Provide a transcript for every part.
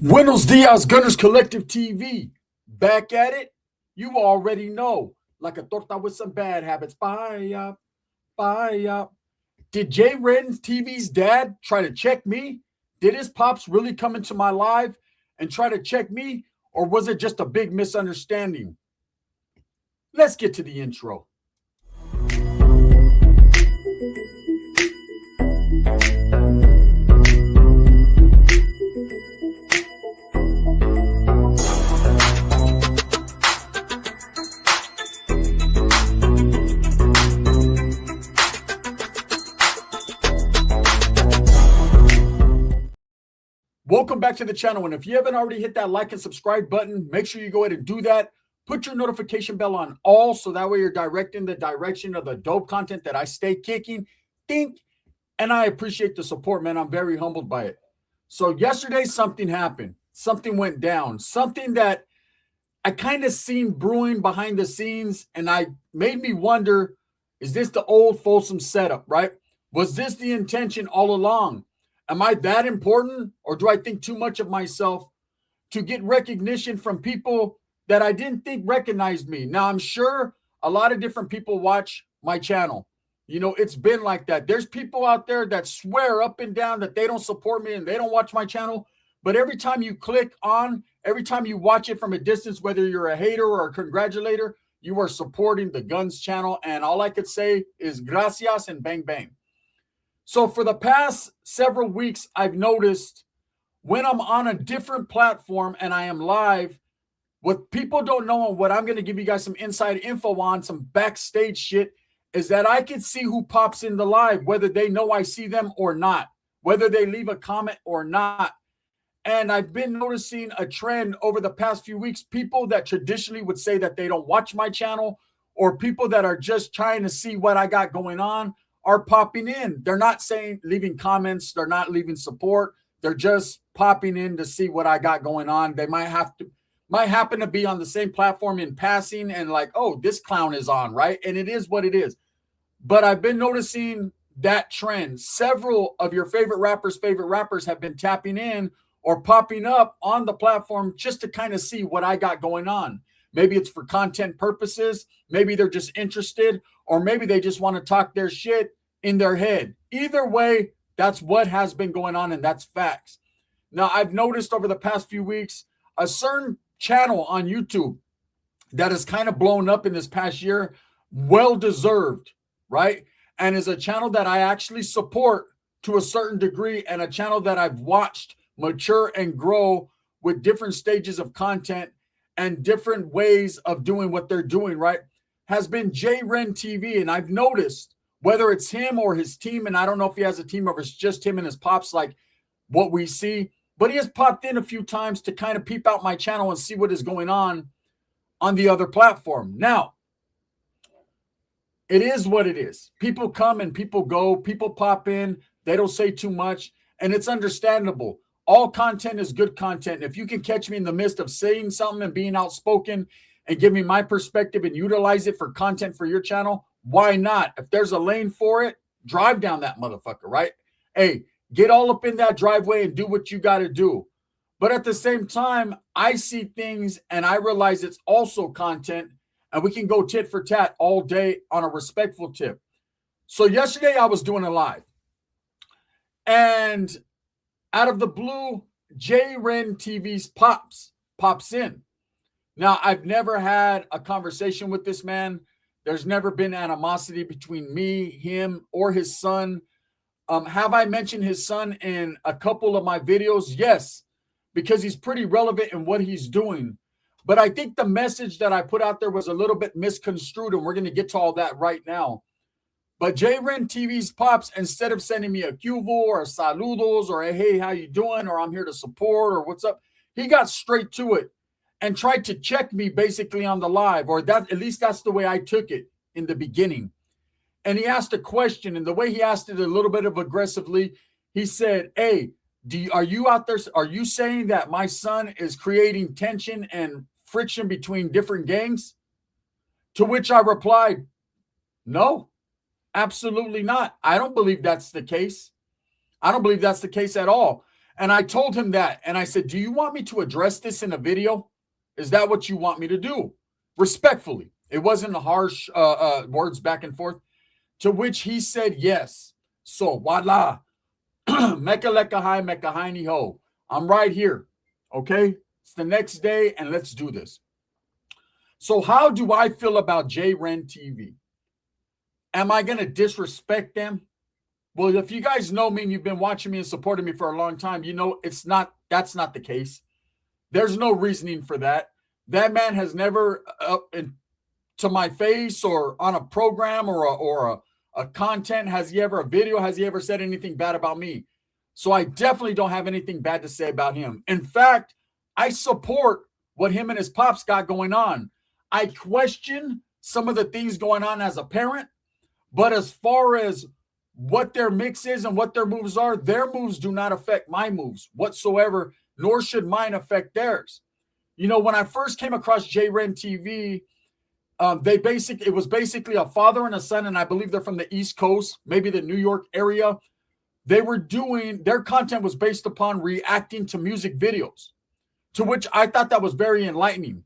Buenos dias, Gunnerz Collective TV. Back at it? You already know. Like a torta with some bad habits. Bye. Did J Ren TV's dad try to check me? Did his pops really come into my live and try to check me? Or was it just a big misunderstanding? Let's get to the intro. Welcome back to the channel, and if you haven't already hit that like and subscribe button, make sure you go ahead and do that. Put your notification bell on all, so that way you're directing the direction of the dope content that I stay kicking. Think, and I appreciate the support, man. I'm very humbled by it. So yesterday, something happened. Something went down. Something that I kind of seen brewing behind the scenes, and I made me wonder, is this the old Folsom setup, right? Was this the intention all along? Am I that important, or do I think too much of myself to get recognition from people that I didn't think recognized me? Now, I'm sure a lot of different people watch my channel. You know, it's been like that. There's people out there that swear up and down that they don't support me and they don't watch my channel. But every time you click on, every time you watch it from a distance, whether you're a hater or a congratulator, you are supporting the Gunnerz channel. And all I could say is gracias and bang, bang. So for the past several weeks, I've noticed when I'm on a different platform and I am live, what people don't know and what I'm going to give you guys some inside info on, some backstage shit, is that I can see who pops in the live, whether they know I see them or not, whether they leave a comment or not. And I've been noticing a trend over the past few weeks, people that traditionally would say that they don't watch my channel, or people that are just trying to see what I got going on, are popping in. They're not leaving comments. They're not leaving support. They're just popping in to see what I got going on. They might happen to be on the same platform in passing and like, oh, this clown is on, right? And it is what it is. But I've been noticing that trend. Several of your favorite rappers have been tapping in or popping up on the platform just to kind of see what I got going on. Maybe it's for content purposes. Maybe they're just interested, or maybe they just want to talk their shit in their head. Either way, that's what has been going on, and that's facts. Now, I've noticed over the past few weeks, a certain channel on YouTube that has kind of blown up in this past year, well-deserved, right? And is a channel that I actually support to a certain degree, and a channel that I've watched mature and grow with different stages of content and different ways of doing what they're doing, right, has been J Ren TV. And I've noticed, whether it's him or his team, and I don't know if he has a team or if it's just him and his pops, like what we see, but he has popped in a few times to kind of peep out my channel and see what is going on the other platform. Now, it is what it is. People come and people go. People pop in. They don't say too much, and it's understandable. All content is good content. If you can catch me in the midst of saying something and being outspoken and give me my perspective and utilize it for content for your channel, why not? If there's a lane for it, drive down that motherfucker, right? Hey, get all up in that driveway and do what you got to do. But at the same time, I see things and I realize it's also content, and we can go tit for tat all day on a respectful tip. So yesterday I was doing a live, and out of the blue, J Ren TV's pops in. Now, I've never had a conversation with this man. There's never been animosity between me, him, or his son. Have I mentioned his son in a couple of my videos? Yes, because he's pretty relevant in what he's doing. But I think the message that I put out there was a little bit misconstrued, and we're going to get to all that right now. But J Ren TV's pops, instead of sending me a cuvo or a saludos or a hey, how you doing, or I'm here to support or what's up, he got straight to it and tried to check me basically on the live, or that, at least that's the way I took it in the beginning. And he asked a question, and the way he asked it a little bit of aggressively, he said, hey, are you out there, are you saying that my son is creating tension and friction between different gangs? To which I replied, no. Absolutely not. I don't believe that's the case. I don't believe that's the case at all. And I told him that. And I said, do you want me to address this in a video? Is that what you want me to do? Respectfully. It wasn't harsh words back and forth. To which he said yes. So, voila. Mecca lecca hi, mecca hi ni ho. I'm right here. Okay? It's the next day, and let's do this. So how do I feel about J Ren TV? Am I going to disrespect them? Well, if you guys know me and you've been watching me and supporting me for a long time, you know that's not the case. There's no reasoning for that. That man has never to my face or on a program or a content, has he ever said anything bad about me? So I definitely don't have anything bad to say about him. In fact, I support what him and his pops got going on. I question some of the things going on as a parent, but as far as what their mix is and what their moves are, their moves do not affect my moves whatsoever, nor should mine affect theirs. You know, when I first came across J Ren TV, it was basically a father and a son, and I believe they're from the East Coast, maybe the New York area. Their content was based upon reacting to music videos, to which I thought that was very enlightening,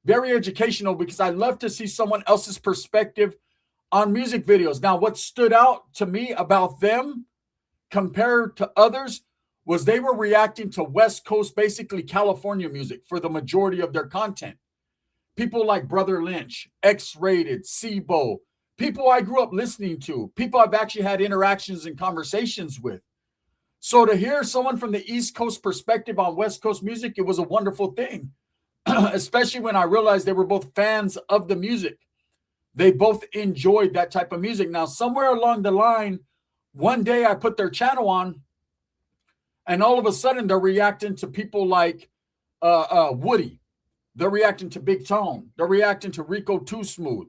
very educational, because I love to see someone else's perspective on music videos. Now, what stood out to me about them compared to others was they were reacting to West Coast, basically California music for the majority of their content. People like Brother Lynch, X-Rated, Sibo, people I grew up listening to, people I've actually had interactions and conversations with. So to hear someone from the East Coast perspective on West Coast music, it was a wonderful thing, especially when I realized they were both fans of the music. They both enjoyed that type of music. Now, somewhere along the line, one day I put their channel on, and all of a sudden they're reacting to people like Woody. They're reacting to Big Tone. They're reacting to Rico Too Smooth.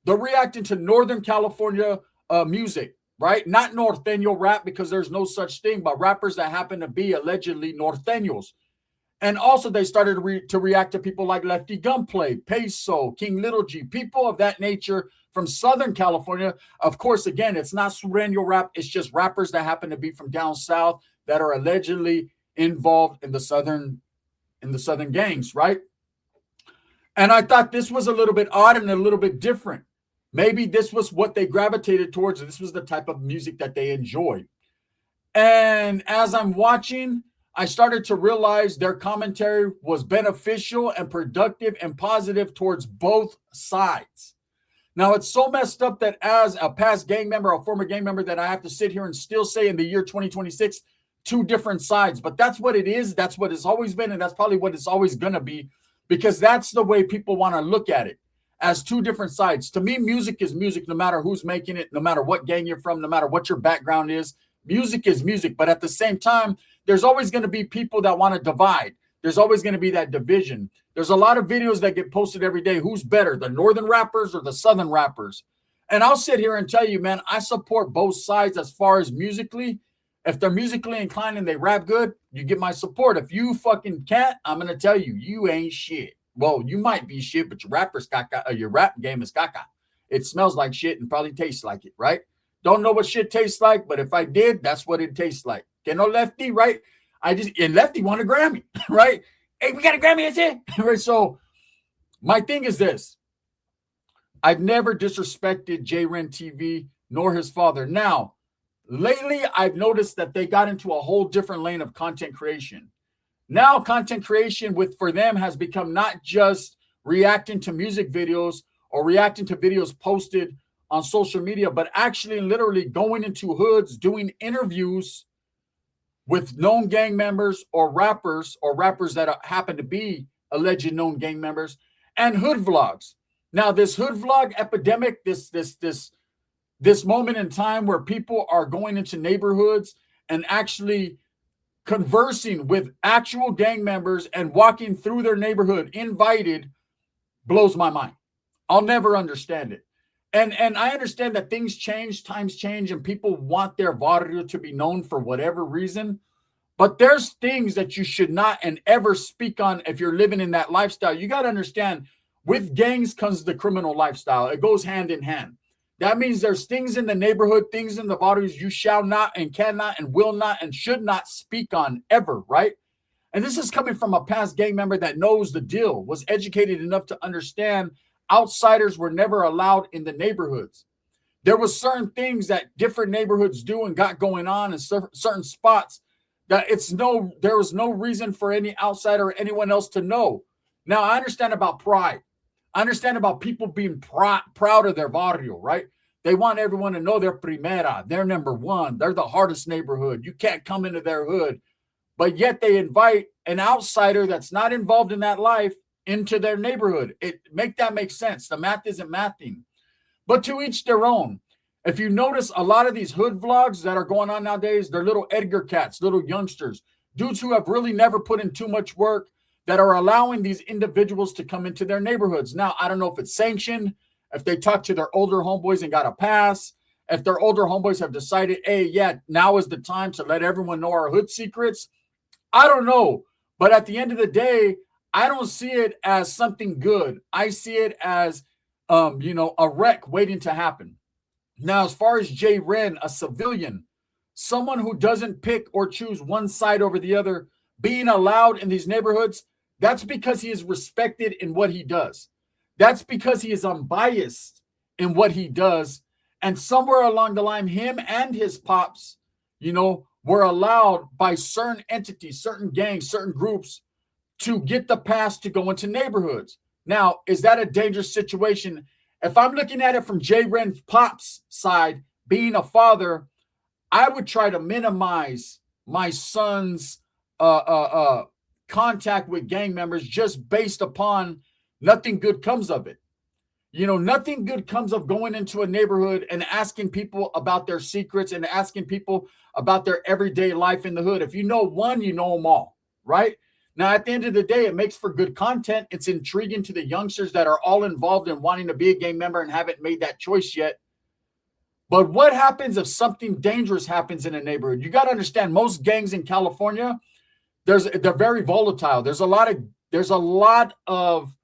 They're reacting to Northern California music, right? Not Norteño rap, because there's no such thing, but rappers that happen to be allegedly Norteños. And also they started to react to people like Lefty Gunplay, Peso, King Little G, people of that nature from Southern California. Of course, again, it's not Sureño rap. It's just rappers that happen to be from down south that are allegedly involved in the Southern gangs, right? And I thought this was a little bit odd and a little bit different. Maybe this was what they gravitated towards. And this was the type of music that they enjoyed. And as I'm watching, I started to realize their commentary was beneficial and productive and positive towards both sides. Now, it's so messed up that as a past gang member, a former gang member, that I have to sit here and still say in the year 2026, two different sides. But that's what it is. That's what it's always been. And that's probably what it's always going to be, because that's the way people want to look at it, as two different sides. To me, music is music, no matter who's making it, no matter what gang you're from, no matter what your background is. Music is music. But at the same time, there's always going to be people that want to divide. There's always going to be that division. There's a lot of videos that get posted every day. Who's better, the Northern rappers or the Southern rappers? And I'll sit here and tell you, man, I support both sides as far as musically. If they're musically inclined and they rap good, you get my support. If you fucking can't, I'm going to tell you, you ain't shit. Well, you might be shit, but your rap game is caca. It smells like shit and probably tastes like it, right? Don't know what shit tastes like, but if I did, that's what it tastes like. You know, Lefty, right? And Lefty won a Grammy, right? Hey, we got a Grammy, that's it. Right? So my thing is this. I've never disrespected J Ren TV nor his father. Now, lately, I've noticed that they got into a whole different lane of content creation. Now, content creation for them has become not just reacting to music videos or reacting to videos posted on social media, but actually literally going into hoods, doing interviews with known gang members or rappers that happen to be alleged known gang members, and hood vlogs. Now, this hood vlog epidemic, this moment in time where people are going into neighborhoods and actually conversing with actual gang members and walking through their neighborhood invited, blows my mind. I'll never understand it. And I understand that things change, times change, and people want their barrio to be known for whatever reason. But there's things that you should not and ever speak on if you're living in that lifestyle. You got to understand, with gangs comes the criminal lifestyle. It goes hand in hand. That means there's things in the neighborhood, things in the bodies you shall not and cannot and will not and should not speak on ever, right? And this is coming from a past gang member that knows the deal, was educated enough to understand outsiders were never allowed in the neighborhoods. There was certain things that different neighborhoods do and got going on in certain spots that there was no reason for any outsider or anyone else to know. Now, I understand about pride. I understand about people being proud of their barrio, right? They want everyone to know they're primera, they're number one, they're the hardest neighborhood. You can't come into their hood. But yet they invite an outsider that's not involved in that life into their neighborhood. Make that make sense. The math isn't mathing. But to each their own. If you notice, a lot of these hood vlogs that are going on nowadays, they're little Edgar cats, little youngsters, dudes who have really never put in too much work, that are allowing these individuals to come into their neighborhoods. Now, I don't know if it's sanctioned, if they talk to their older homeboys and got a pass, if their older homeboys have decided, hey, yeah, now is the time to let everyone know our hood secrets. I don't know. But at the end of the day, I don't see it as something good. I see it as, a wreck waiting to happen. Now, as far as J Ren, a civilian, someone who doesn't pick or choose one side over the other, being allowed in these neighborhoods, that's because he is respected in what he does. That's because he is unbiased in what he does. And somewhere along the line, him and his pops, were allowed by certain entities, certain gangs, certain groups to get the pass to go into neighborhoods. Now, is that a dangerous situation? If I'm looking at it from Jayren's pop's side, being a father, I would try to minimize my son's contact with gang members just based upon nothing good comes of it. Nothing good comes of going into a neighborhood and asking people about their secrets and asking people about their everyday life in the hood. If you know one, you know them all, right? Now, at the end of the day, it makes for good content. It's intriguing to the youngsters that are all involved in wanting to be a gang member and haven't made that choice yet. But what happens if something dangerous happens in a neighborhood? You got to understand, most gangs in California, they're very volatile. There's a lot of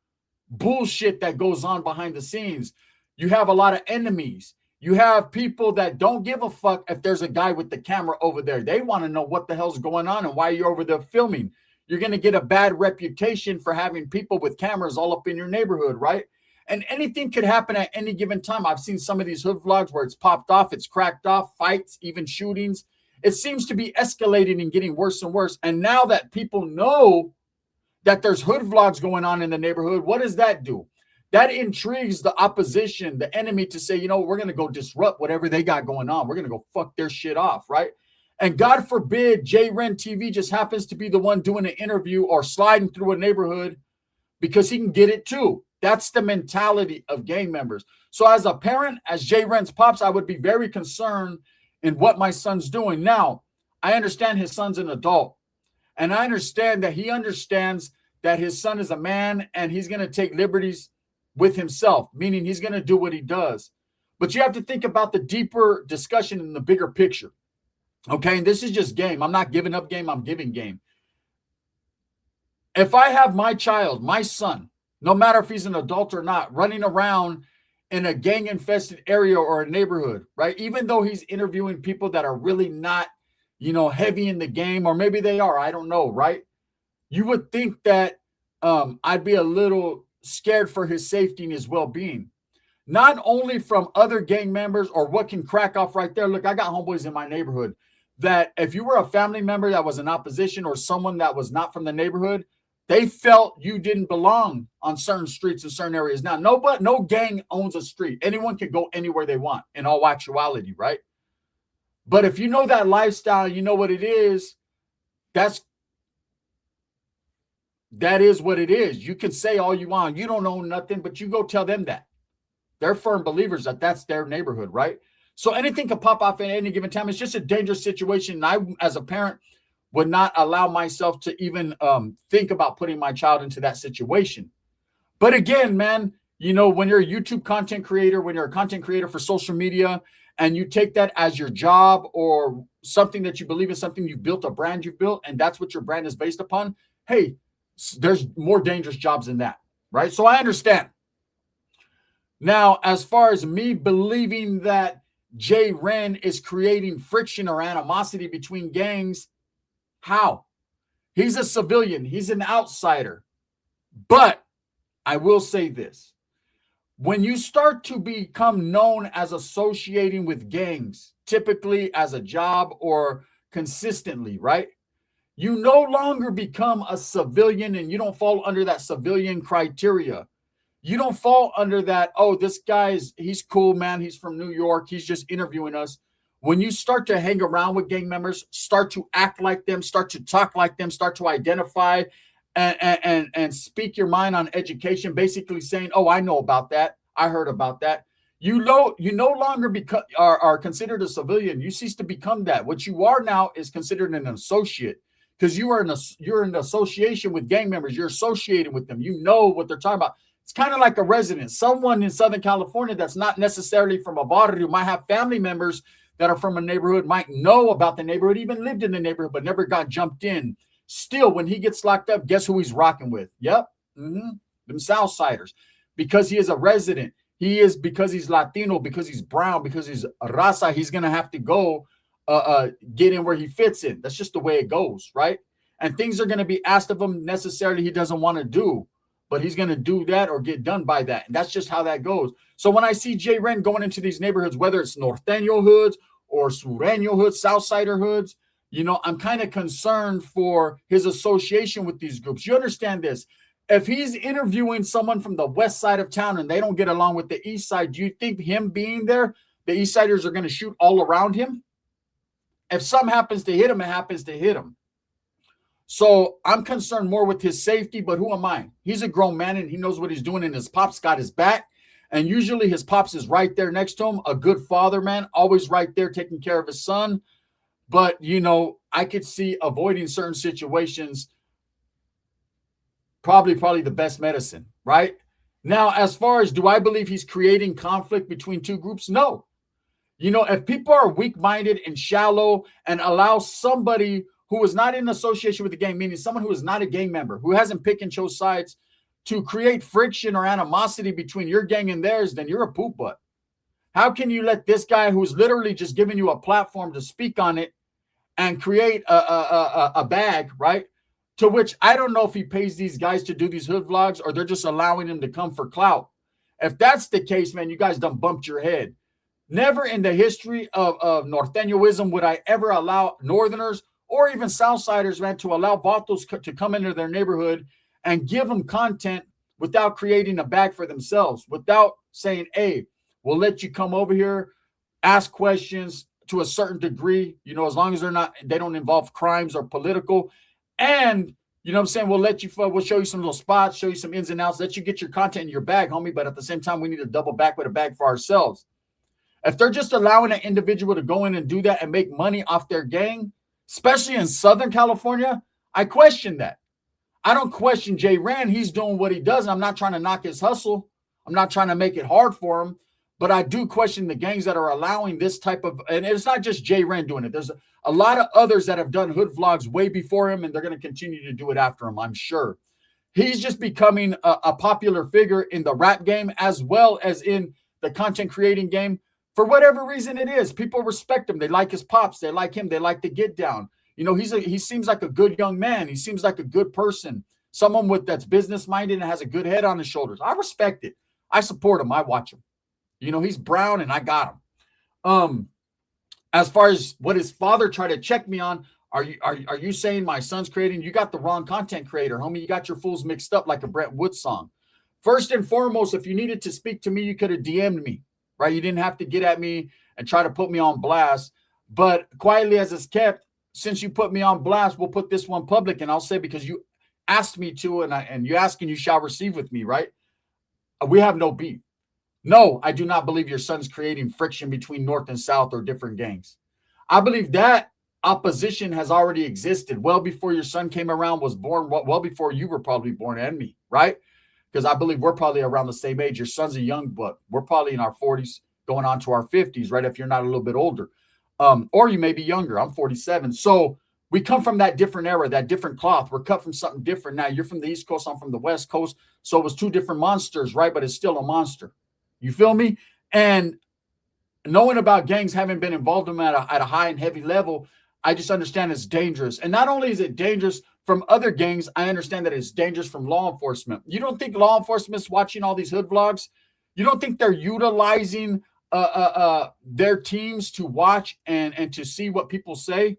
bullshit that goes on behind the scenes. You have a lot of enemies. You have people that don't give a fuck if there's a guy with the camera over there. They want to know what the hell's going on and why you're over there filming. You're going to get a bad reputation for having people with cameras all up in your neighborhood, right? And anything could happen at any given time. I've seen some of these hood vlogs where it's popped off, it's cracked off, fights, even shootings. It seems to be escalating and getting worse and worse. And now that people know that there's hood vlogs going on in the neighborhood, what does that do? That intrigues the opposition, the enemy, to say, we're going to go disrupt whatever they got going on. We're going to go fuck their shit off, right? And God forbid J Ren TV just happens to be the one doing an interview or sliding through a neighborhood because he can get it too. That's the mentality of gang members. So as a parent, as J Ren's pops, I would be very concerned in what my son's doing. Now, I understand his son's an adult. And I understand that he understands that his son is a man and he's going to take liberties with himself, meaning he's going to do what he does. But you have to think about the deeper discussion in the bigger picture. Okay, and this is just game. I'm not giving up game. I'm giving game. If I have my child, my son, no matter if he's an adult or not, running around in a gang-infested area or a neighborhood, right? Even though he's interviewing people that are really not, heavy in the game, or maybe they are, I don't know, right? You would think that I'd be a little scared for his safety and his well-being. Not only from other gang members or what can crack off right there. Look, I got homeboys in my neighborhood that if you were a family member that was in opposition or someone that was not from the neighborhood, they felt you didn't belong on certain streets in certain areas. Now, no gang owns a street. Anyone can go anywhere they want in all actuality, right? But if you know that lifestyle, you know what it is, that is what it is. You can say all you want. You don't own nothing, but you go tell them that. They're firm believers that that's their neighborhood, right? So anything can pop off at any given time. It's just a dangerous situation. And I, as a parent, would not allow myself to even think about putting my child into that situation. But again, man, when you're a YouTube content creator, when you're a content creator for social media, and you take that as your job or something that you believe in, something you've built, a brand you've built, and that's what your brand is based upon, hey, there's more dangerous jobs than that, right? So I understand. Now, as far as me believing that J Ren is creating friction or animosity between gangs, how? He's a civilian, he's an outsider. But I will say this: when you start to become known as associating with gangs, typically as a job or consistently, right? You no longer become a civilian and you don't fall under that civilian criteria. You don't fall under that, oh, this guy's, he's cool, man. He's from New York. He's just interviewing us. When you start to hang around with gang members, start to act like them, start to talk like them, start to identify and speak your mind on education, basically saying, oh, I know about that. I heard about that. You no longer are considered a civilian. You cease to become that. What you are now is considered an associate, because you're in association with gang members. You're associated with them. You know what they're talking about. It's kind of like a resident, someone in Southern California that's not necessarily from a barrio, might have family members that are from a neighborhood, might know about the neighborhood, even lived in the neighborhood, but never got jumped in. Still, when he gets locked up, guess who he's rocking with? Yep, them Southsiders. Because he is a resident. He is, because he's Latino, because he's brown, because he's raza, he's going to have to go get in where he fits in. That's just the way it goes, right? And things are going to be asked of him necessarily he doesn't want to do, but he's going to do that or get done by that. And that's just how that goes. So when I see Jayren going into these neighborhoods, whether it's Norteño hoods or Sureño hoods, Southsider hoods, you know, I'm kind of concerned for his association with these groups. You understand this? If he's interviewing someone from the west side of town and they don't get along with the east side, do you think him being there, the east siders are going to shoot all around him? If something happens to hit him, it happens to hit him. So I'm concerned more with his safety, but who am I? He's a grown man and he knows what he's doing, and his pop's got his back. And usually his pops is right there next to him, a good father, man, always right there taking care of his son. But, you know, I could see avoiding certain situations probably the best medicine, right? Now, as far as, do I believe he's creating conflict between two groups? No. You know, if people are weak-minded and shallow and allow somebody who is not in association with the gang, meaning someone who is not a gang member, who hasn't picked and chose sides, to create friction or animosity between your gang and theirs, then you're a poop butt. How can you let this guy who's literally just giving you a platform to speak on it and create a bag, right? To which I don't know if he pays these guys to do these hood vlogs or they're just allowing him to come for clout. If that's the case, man, you guys done bumped your head. Never in the history of Norteñoism would I ever allow Northerners or even Southsiders, man, to allow vatos to come into their neighborhood and give them content without creating a bag for themselves, without saying, hey, we'll let you come over here, ask questions to a certain degree, you know, as long as they don't involve crimes or political. And, you know what I'm saying, we'll show you some little spots, show you some ins and outs, let you get your content in your bag, homie. But at the same time, we need to double back with a bag for ourselves. If they're just allowing an individual to go in and do that and make money off their gang, especially in Southern California, I question that. I don't question Jayren. He's doing what he does. And I'm not trying to knock his hustle. I'm not trying to make it hard for him. But I do question the gangs that are allowing this type of, and it's not just Jayren doing it. There's a lot of others that have done hood vlogs way before him, and they're going to continue to do it after him, I'm sure. He's just becoming a popular figure in the rap game as well as in the content creating game. For whatever reason it is, people respect him. They like his pops. They like him. They like the get down. You know, he seems like a good young man. He seems like a good person, someone that's business minded and has a good head on his shoulders. I respect it. I support him. I watch him. You know, he's brown and I got him. As far as what his father tried to check me on, are you saying my son's creating? You got the wrong content creator, homie. You got your fools mixed up like a Brett Wood song. First and foremost, if you needed to speak to me, you could have DM'd me, right? You didn't have to get at me and try to put me on blast. But quietly as it's kept, since you put me on blast, we'll put this one public. And I'll say, because you asked me to, and you ask and you shall receive with me, right? We have no beef. No, I do not believe your son's creating friction between North and South or different gangs. I believe that opposition has already existed well before your son came around, was born, well before you were probably born, and me, right? Because I believe we're probably around the same age. Your son's a young buck. We're probably in our 40s going on to our 50s, right? If you're not a little bit older. Or you may be younger. I'm 47. So we come from that different era, that different cloth. We're cut from something different. Now you're from the East Coast. I'm from the West Coast. So it was two different monsters, right? But it's still a monster. You feel me? And knowing about gangs, having been involved in them at a high and heavy level, I just understand it's dangerous. And not only is it dangerous from other gangs, I understand that it's dangerous from law enforcement. You don't think law enforcement's watching all these hood vlogs? You don't think they're utilizing their teams to watch and to see what people say?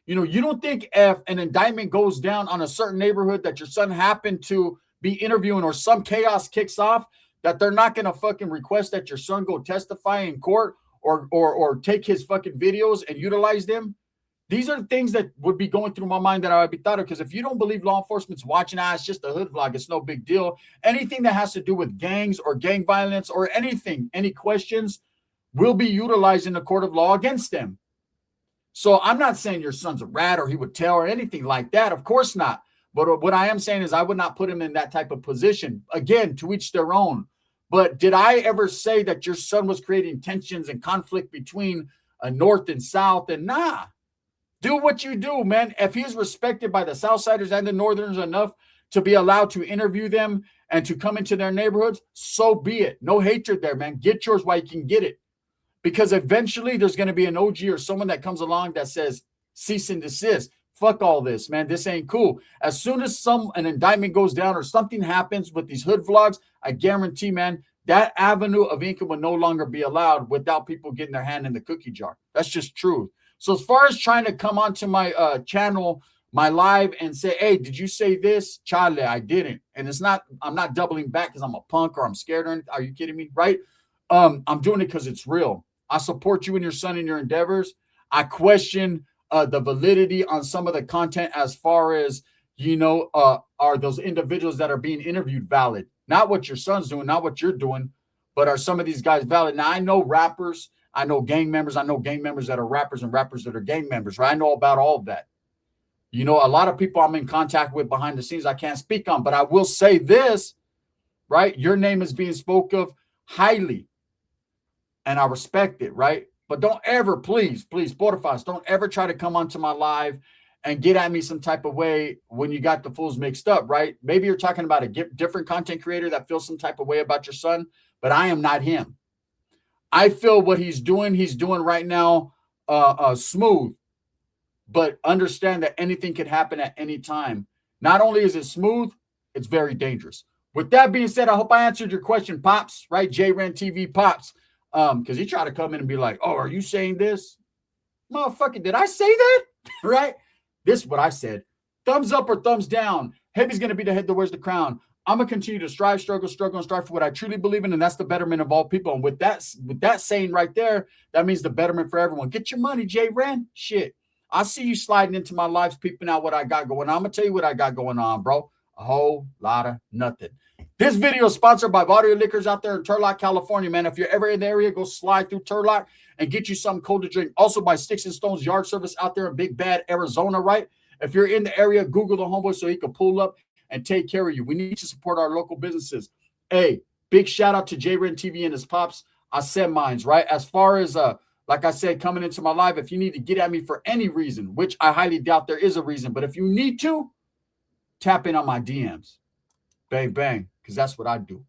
You know, you don't think if an indictment goes down on a certain neighborhood that your son happened to be interviewing or some chaos kicks off, that they're not going to fucking request that your son go testify in court or take his fucking videos and utilize them? These are things that would be going through my mind that I would be thought of, because if you don't believe law enforcement's watching, it's just a hood vlog, it's no big deal. Anything that has to do with gangs or gang violence or anything, any questions, will be utilized in the court of law against them. So I'm not saying your son's a rat or he would tell or anything like that. Of course not. But what I am saying is I would not put him in that type of position. Again, to each their own. But did I ever say that your son was creating tensions and conflict between North and South? And nah. Do what you do, man. If he's respected by the Southsiders and the Northerners enough to be allowed to interview them and to come into their neighborhoods, so be it. No hatred there, man. Get yours while you can get it. Because eventually there's going to be an OG or someone that comes along that says, cease and desist. Fuck all this, man. This ain't cool. As soon as an indictment goes down or something happens with these hood vlogs, I guarantee, man, that avenue of income will no longer be allowed without people getting their hand in the cookie jar. That's just truth. So as far as trying to come onto my channel, my live, and say, hey, did you say this? Chale, I didn't. And it's not, I'm not doubling back because I'm a punk or I'm scared or anything. Are you kidding me? Right? I'm doing it because it's real. I support you and your son in your endeavors. I question the validity on some of the content as far as, you know, are those individuals that are being interviewed valid? Not what your son's doing, not what you're doing, but are some of these guys valid? Now, I know rappers. I know gang members. I know gang members that are rappers and rappers that are gang members, right? I know about all of that. You know, a lot of people I'm in contact with behind the scenes I can't speak on, but I will say this, right? Your name is being spoke of highly, and I respect it, right? But don't ever, please, portafas, don't ever try to come onto my live and get at me some type of way when you got the fools mixed up, right? Maybe you're talking about a different content creator that feels some type of way about your son, but I am not him. I feel what he's doing right now smooth, but understand that anything could happen at any time. Not only is it smooth, it's very dangerous. With that being said, I hope I answered your question, Pops, right? J Ren TV Pops. Because he tried to come in and be like, oh, are you saying this? Motherfucker, did I say that? Right? This is what I said. Thumbs up or thumbs down. Heavy's going to be the head that wears the crown. I'm going to continue to strive, struggle, and strive for what I truly believe in, and that's the betterment of all people. And with that saying right there, that means the betterment for everyone. Get your money, J Ren. Shit. I see you sliding into my lives, peeping out what I got going on. I'm going to tell you what I got going on, bro. A whole lot of nothing. This video is sponsored by Barrio Liquors out there in Turlock, California, man. If you're ever in the area, go slide through Turlock and get you something cold to drink. Also by Sticks and Stones Yard Service out there in Big Bad, Arizona, right? If you're in the area, Google the homeboy so he can pull up and take care of you. We need to support our local businesses. Hey, big shout out to J Ren TV and his pops. I said mines, right? As far as, like I said, coming into my live, if you need to get at me for any reason, which I highly doubt there is a reason, but if you need to, tap in on my DMs. Bang, bang, because that's what I do.